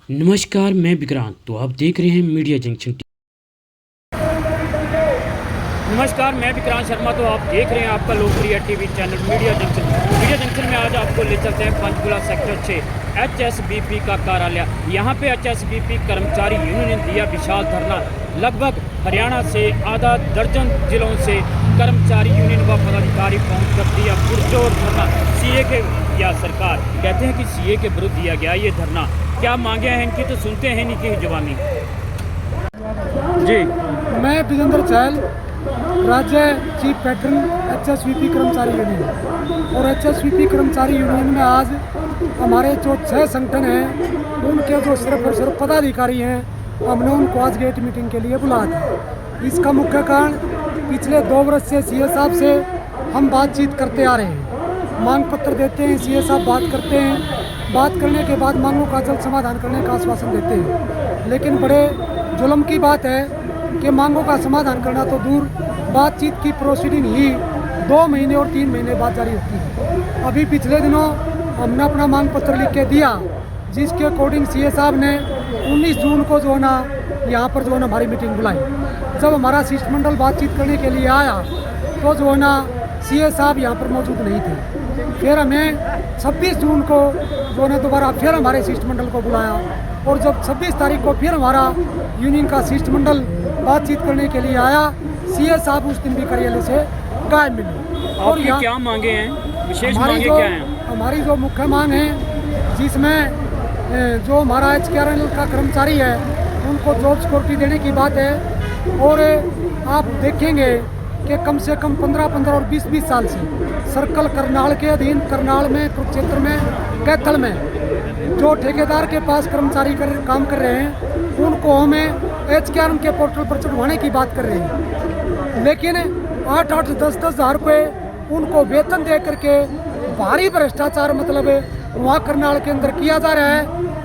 नमस्कार, मैं विक्रांत। तो आप देख रहे हैं मीडिया जंक्शन। नमस्कार, मैं विक्रांत शर्मा। तो आप देख रहे हैं आपका लोकप्रिय TV channel media junction. Media junction में आज आपको ले चलते हैं पंचकुला सेक्टर 6 HSBP का कार्यालय। यहाँ पे HSBP कर्मचारी यूनियन ने दिया विशाल धरना। लगभग हरियाणा से आधा दर्जन जिलों से कर्मचारी यूनियन व पदाधिकारी पहुँच कर दिया पुरजोर धरना। CA के या सरकार कहते हैं कि CA के विरुद्ध दिया गया ये धरना। क्या मांगे हैं इनकी, तो सुनते हैं इनकी जुबानी। जी, मैं विजेंद्र चहल, राज्य चीफ पैटर्न HSBP कर्मचारी यूनियन। और HSBP कर्मचारी यूनियन में आज हमारे जो 6 संगठन हैं उनके जो सिर्फ और सिर्फ पदाधिकारी हैं, हमने उनको आज गेट मीटिंग के लिए बुलाया था। इसका मुख्य कारण पिछले 2 वर्ष से CA साहब से हम बातचीत करते आ रहे हैं, मांग पत्र देते हैं, CA साहब बात करते हैं, बात करने के बाद मांगों का जल्द समाधान करने का आश्वासन देते हैं। लेकिन बड़े जुल्म की बात है कि मांगों का समाधान करना तो दूर, बातचीत की प्रोसीडिंग ही 2 महीने और 3 महीने बाद जारी होती है। अभी पिछले दिनों हमने अपना मांग पत्र लिख के दिया, जिसके अकॉर्डिंग CA साहब ने 19 जून को जो है ना यहाँ पर जो है ना हमारी मीटिंग बुलाई। जब हमारा शिष्टमंडल बातचीत करने के लिए आया तो जो है ना CA साहब यहाँ पर मौजूद नहीं थे। फिर हमें 26 जून को जो है दोबारा फिर हमारे शिष्टमंडल को बुलाया, और जब 26 तारीख को फिर हमारा यूनियन का शिष्टमंडल बातचीत करने के लिए आया, CA साहब उस दिन भी कार्यालय से गायब मिले। और यहाँ क्या मांगे हैं, विशेष मांगे क्या हैं? हमारी जो मुख्य मांग है, जिसमें जो हमारा HKRL का कर्मचारी है उनको जॉब सिक्योरिटी देने की बात है। और आप देखेंगे कि कम से कम 15 और 20 साल से सर्कल करनाल के अधीन, करनाल में, कुरुक्षेत्र में, कैथल में जो ठेकेदार के पास कर्मचारी काम कर रहे हैं उनको हमें HKRM के पोर्टल पर चढ़वाने की बात कर रहे हैं। लेकिन 8-8, 10-10 हज़ार रुपये उनको वेतन दे करके भारी भ्रष्टाचार मतलब वहाँ करनाल के अंदर किया जा रहा है।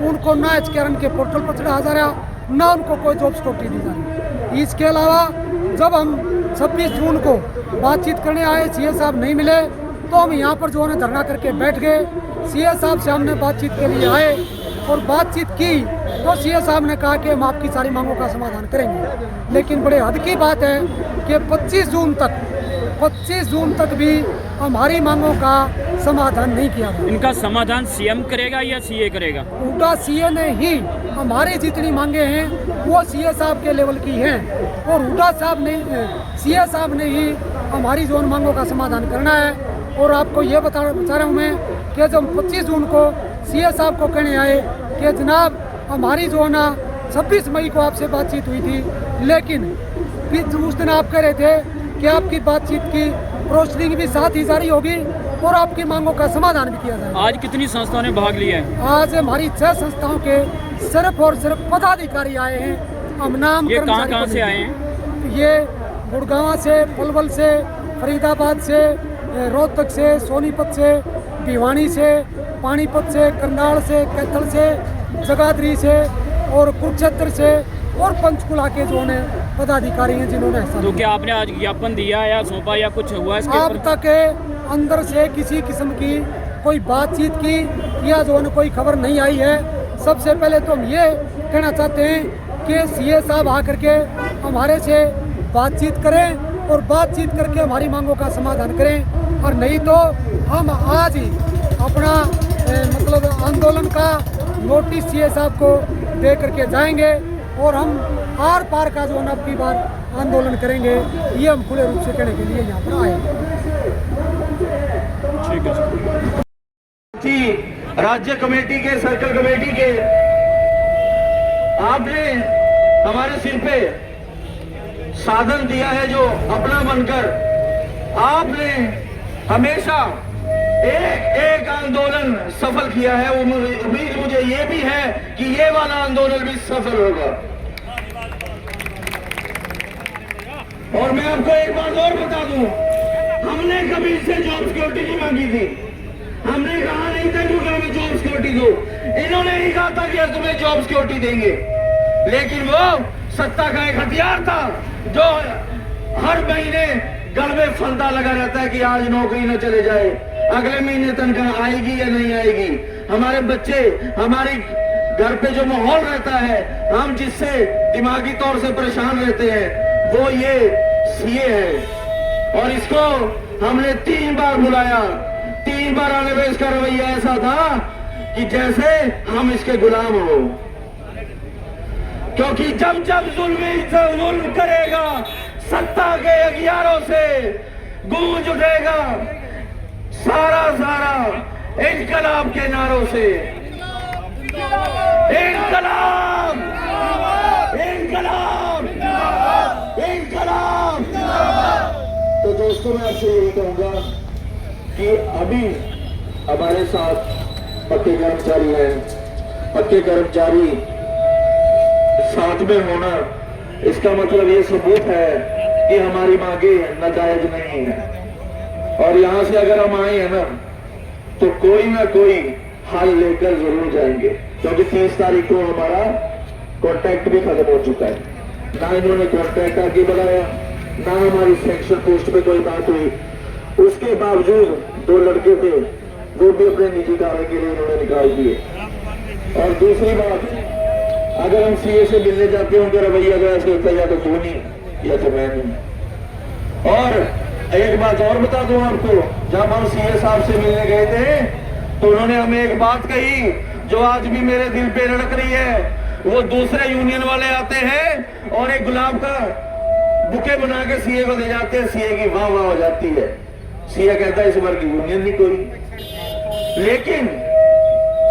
उनको ना HKRM के पोर्टल पर चढ़ाया जा रहा, ना उनको कोई जॉब सिक्योरिटी दी जा रही। इसके अलावा जब हम 26 जून को बातचीत करने आए, CA साहब नहीं मिले, तो हम यहाँ पर जो है धरना करके बैठ गए। CA साहब से हमने बातचीत के लिए आए और बातचीत की तो CA साहब ने कहा कि हम आपकी सारी मांगों का समाधान करेंगे। लेकिन बड़े हद की बात है कि 25 जून तक भी हमारी मांगों का समाधान नहीं किया गया। इनका समाधान CM करेगा या CA करेगा? उल्टा CA ने ही हमारी जितनी मांगे हैं वो CA साहब के लेवल की हैं, और उल्टा CA साहब ने ही हमारी जो मांगों का समाधान करना है। और आपको ये बता रहा हूँ मैं कि जब 25 जून को CA साहब को कहने आए कि जनाब हमारी जो है ना 26 मई को आपसे बातचीत हुई थी, लेकिन उस दिन आप कह रहे थे कि आपकी बातचीत की प्रोसीडिंग भी साथ ही जारी होगी और आपकी मांगों का समाधान भी किया जाएगा। आज कितनी संस्थाओं ने भाग लिया है? आज हमारी 6 संस्थाओं के सिर्फ और सिर्फ पदाधिकारी आए हैं। हम नाम ये कहाँ से आए हैं? ये गुड़गांव से, पलवल से, फरीदाबाद से, रोहतक से, सोनीपत से, भिवानी से, पानीपत से, करनाल से, कैथल से, जगाधरी से और कुरुक्षेत्र से और पंचकुला के जो ने पदाधिकारी हैं जिन्होंने हिस्सा लिया। तो क्या आपने आज ज्ञापन दिया या सौंपा या कुछ हुआ इसके अब तक अंदर से किसी किस्म की कोई बातचीत की या जो कोई खबर नहीं आई है। सबसे पहले तो हम ये कहना चाहते हैं कि CA साहब आकर के हमारे से बातचीत करें और बातचीत करके हमारी मांगों का समाधान करें, और नहीं तो हम आज ही अपना मतलब आंदोलन का नोटिस CA साहब को दे करके जाएंगे और हम आर पार का जो अब की बार आंदोलन करेंगे। ये हम खुले रूप से कहने के लिए यहाँ पर आए। ठीक है। राज्य कमेटी के, सर्कल कमेटी के, आपने हमारे सिर पे साधन दिया है जो अपना बनकर आपने हमेशा एक आंदोलन सफल किया है। उम्मीद मुझे ये भी है कि ये वाला आंदोलन भी सफल होगा। और मैं आपको एक बात और बता दूं, हमने कभी इससे जॉब सिक्योरिटी नहीं मांगी थी। हमने कहा नहीं था कि हमें जॉब सिक्योरिटी दो, इन्होंने ही कहा था कि तुम्हें जॉब सिक्योरिटी देंगे। लेकिन वो सत्ता का एक हथियार था जो हर महीने गल में फंदा लगा रहता है कि आज नौकरी न चले जाए, अगले महीने तनख्वाह आएगी या नहीं आएगी, हमारे बच्चे, हमारी घर पे जो माहौल रहता है, हम जिससे दिमागी तौर से परेशान रहते हैं, वो ये सीए है। और इसको हमने 3 बार बुलाया, 3 बार आने में इसका रवैया ऐसा था कि जैसे हम इसके गुलाम हो। क्योंकि जब जब जुल्म करेगा, सत्ता के अगियारों से गूंज उठेगा सारा इनकलाब के नारों से। इनकलाब, इनकलाब, इनकलाब। तो दोस्तों, मैं आपसे यही कहूंगा कि अभी हमारे साथ पक्के कर्मचारी हैं। पक्के कर्मचारी साथ में होना, इसका मतलब ये सबूत है कि हमारी मांगे नाजायज नहीं है। और यहां से अगर हम आए हैं ना, तो कोई ना कोई हल लेकर जरूर जाएंगे। क्योंकि 30 तारीख को हमारा कॉन्ट्रैक्ट भी खत्म हो चुका है। ना इन्होंने कॉन्ट्रैक्ट आगे बढ़ाया, ना हमारी सेक्शन पोस्ट पे कोई बात हुई। उसके बावजूद 2 लड़के थे, वो भी अपने निजी कार्य के लिए इन्होंने निकाल दिए। और दूसरी बात, अगर हम सीए से मिलने जाते हैं, उनका रवैया तो ऐसे होता है, या तो तू नहीं या तो मैं नहीं। और एक बात और बता दूं आपको, जब हम सीए साहब से मिलने गए थे, तो उन्होंने हमें एक बात कही जो आज भी मेरे दिल पे रड़क रही है। वो दूसरे यूनियन वाले आते हैं और एक गुलाब का बुके बना के सीए को दे जाते हैं, सीए की वाह वाह हो जाती है। सीए कहता है इस बार की यूनियन नहीं कोई। लेकिन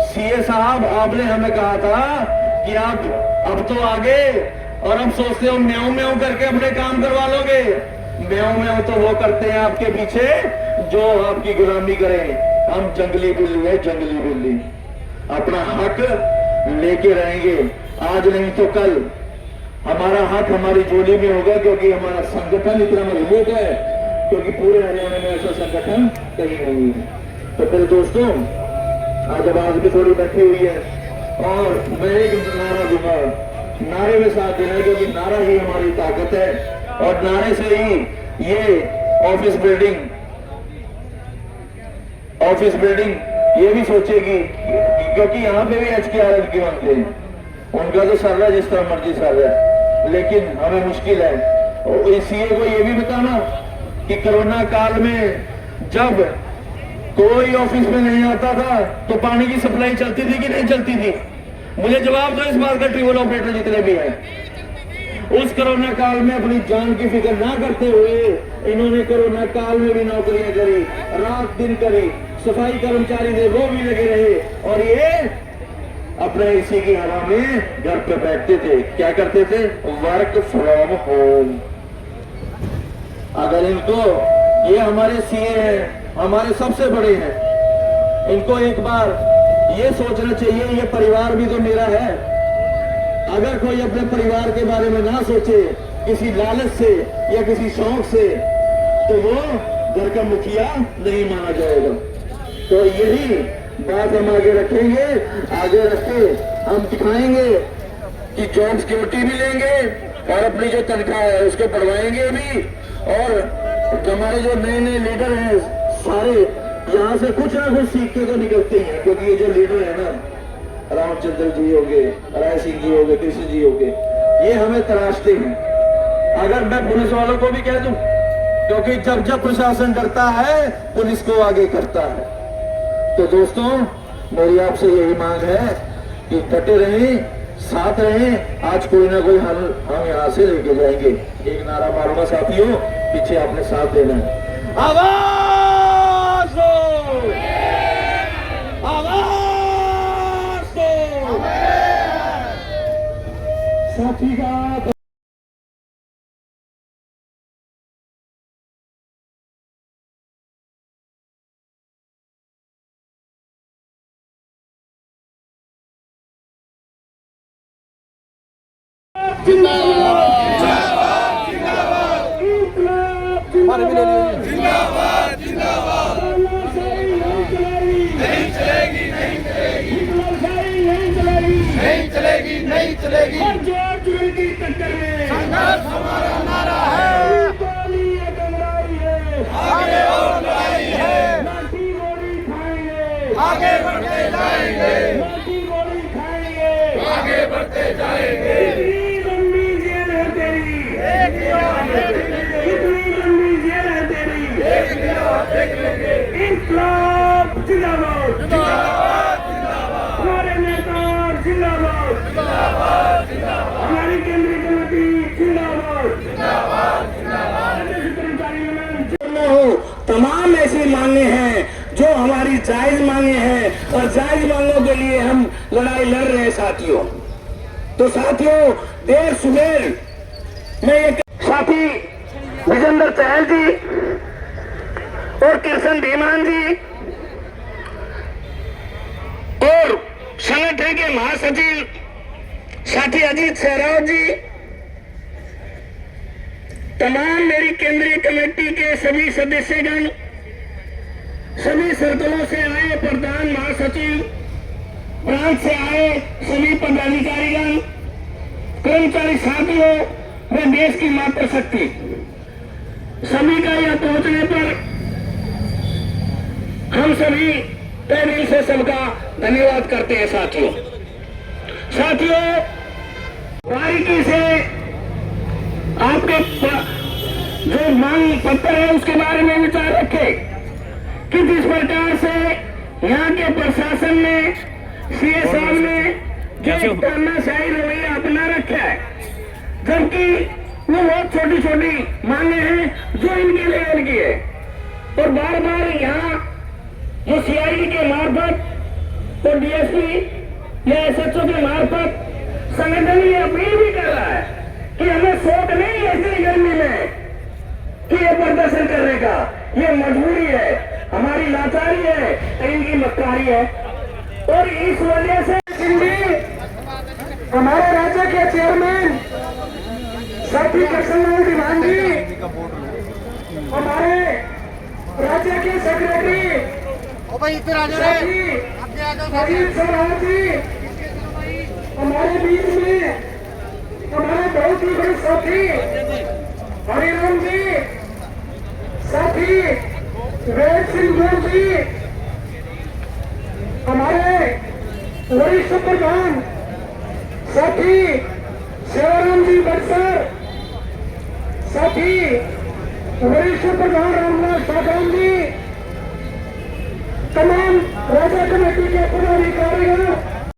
सीए साहब, आपने हमें कहा था कि आप अब तो आगे, और हम सोचते हो म्याऊं म्याऊं करके अपने काम करवा लोगे। म्याऊं म्याऊं तो वो करते हैं आपके पीछे जो आपकी गुलामी करें। हम जंगली बिल्ली है, जंगली बिल्ली। अपना हक लेके रहेंगे, आज नहीं तो कल हमारा हक हमारी झोली में होगा। क्योंकि हमारा संगठन इतना मजबूत है, क्योंकि पूरे हरियाणा में ऐसा संगठन कहीं नहीं है। तो फिर दोस्तों, आज आवाज भी थोड़ी बैठी हुई है, और मैं एक नारा दूंगा, नारे में साथ देना, क्योंकि नारा ही हमारी ताकत है। और नारे से ही ये ऑफिस बिल्डिंग ये भी सोचेगी, क्योंकि यहाँ पे भी HKRL के बनते हैं, उनका तो सर रहा है जिस तरह मर्जी सर रहा है, लेकिन हमें मुश्किल है। और सीए को ये भी बताना कि कोरोना काल में जब कोई ऑफिस में नहीं आता था, तो पानी की सप्लाई चलती थी कि नहीं चलती थी? मुझे जवाब दो इस बात का, ट्यूबवेल ऑपरेटर जितने भी हैं। उस कोरोना काल में अपनी जान की फिक्र ना करते हुए इन्होंने कोरोना काल में भी नौकरियां करी, रात दिन करी, सफाई कर्मचारी थे वो भी लगे रहे, और ये अपने एसी की हवा में घर पे बैठते थे। क्या करते थे? Work from home. अगर इनको, ये हमारे सीए हैं, हमारे सबसे बड़े हैं, इनको एक बार ये सोचना चाहिए, ये परिवार भी तो मेरा है। अगर कोई अपने परिवार के बारे में ना सोचे, किसी लालच से या किसी शौक से, तो वो घर का मुखिया नहीं माना जाएगा। तो यही बात हम आगे रखेंगे, आगे रख के हम दिखाएंगे कि जॉब सिक्योरिटी भी लेंगे और अपनी जो तनख्वाह है उसको बढ़वाएंगे भी। और हमारे जो नए नए लीडर हैं सारे यहाँ से कुछ ना कुछ सीख के तो निकलते हैं, क्योंकि ये जो लीडर है ना, रामचंद्र जी हो गए, राय सिंह जी हो गए, कृष्ण जी हो गए, ये हमें तराशते हैं। अगर मैं पुलिस वालों को भी कह दूं, क्योंकि जब जब प्रशासन डरता है पुलिस को आगे करता है। तो दोस्तों, मेरी आपसे यही मांग है कि डटे रहें, साथ रहें। आज कोई ना कोई हल हम यहाँ से लेके जाएंगे। एक नारा मारूंगा साथियों, पीछे आपने साथ देना है। आवाज दो, आवाज दो, साथी का जिंदाबाद जिंदाबाद नहीं चलेगी नहीं चलेगी नहीं चलेगी नहीं चलेगी की टक्कर में संघर्ष हमारा नारा है, आगे और लड़ाई है, लाठी गोली खाएंगे, आगे बढ़ते जाएंगे, लाठी गोली खाएंगे, इनकलाब जिंदाबाद, हमारे नेता जिंदाबाद, हमारी केंद्रीय कमेटी जिंदाबाद, हो तमाम ऐसी मांगे हैं जो हमारी जायज मांगे हैं और जायज मांगों के लिए हम लड़ाई लड़ रहे हैं साथियों। तो साथियों, देर सुबेर में एक साथी विजेंद्र चहल जी और कृष्ण धीमान जी और संगठन के महासचिव साथी अजीत सहरावत जी, तमाम मेरी केंद्रीय कमेटी के सभी सदस्यगण, सभी सर्कलों से आए प्रधान महासचिव, प्रांत से आए सभी पदाधिकारीगण, कर्मचारी साथियों व देश की मातृशक्ति, सभी का यह पहुंचने पर हम सभी तहे दिल से सबका धन्यवाद करते हैं। साथियों, बारीकी से आपके जो मांग पत्र है उसके बारे में विचार रखें कि जिस प्रकार से यहाँ के प्रशासन ने, सीए साहब ने जो तानाशाही रवैया अपना रखा है, जबकि वो बहुत छोटी छोटी मांगे हैं जो इनके लेवल की है, और बार बार यहाँ जो सीआईडी के मार्फत और डीएसपी या एसएचओ के मार्फत संगठन ये अपील भी कर रहा है कि हमें शौक नहीं ऐसी गर्मी में कि ये प्रदर्शन करने का, ये मजबूरी है, हमारी लाचारी है, इनकी मक्कारी है। और इस वजह से हमारे राज्य के चेयरमैन साथी कृष्णलाल धीमान जी, हमारे राज्य के सेक्रेटरी अजीत सहरावत जी, हमारे बीच में हमारे बहुत ही बड़े साथी हरिराम जी, साथी वेद सिंह गोल जी, हमारे वरिष्ठ प्रधान साथी सेवाराम जी बक्सर, साथी वरिष्ठ प्रधान रामदास ठाकुर जी, तमाम राज्य कमेटी के पदाधिकारीगण,